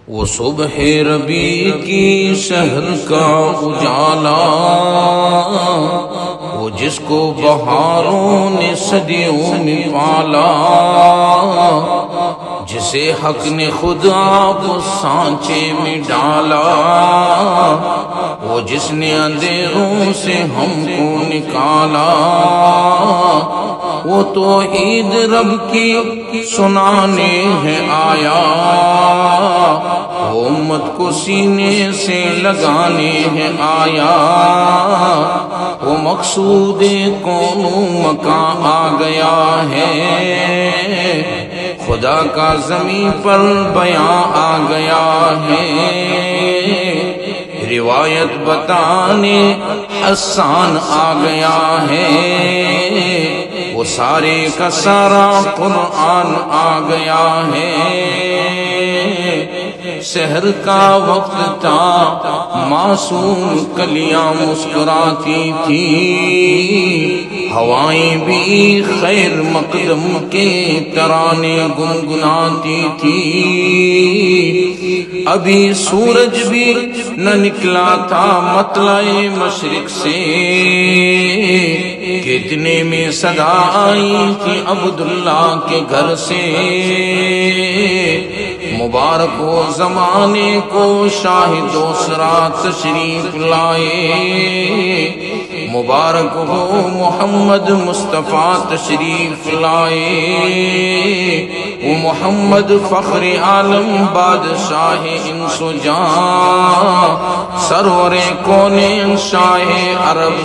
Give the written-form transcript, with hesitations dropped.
وہ صبح ربیع کی شہر کا اجالا، وہ جس کو بہاروں نے صدیوں میں پالا، جسے حق نے خود آپ سانچے میں ڈالا، وہ جس نے اندھیروں سے ہم کو نکالا، وہ توحید رب کی سنانے ہے آیا، وہ امت کو سینے سے لگانے ہے آیا، وہ مقصود کون مکان آ گیا ہے، خدا کا زمین پر بیان آ گیا ہے، روایت بتانے حسان آ گیا ہے، وہ سارے کا سارا قرآن آ گیا ہے، سحر کا وقت تھا معصوم کلیاں مسکراتی تھی، ہوائیں بھی خیر مقدم کے ترانے گنگناتی تھی، ابھی سورج بھی نہ نکلا تھا مطلع مشرق سے، کتنے میں صدا آئی تھی عبداللہ کے گھر سے، مبارک ہو زمانے کو شاہ دوسرا تشریف لائے، مبارک ہو محمد مصطفیٰ تشریف لائے، وہ محمد فخر عالم بادشاہ انس و جاں، سرور کونین شاہ عرب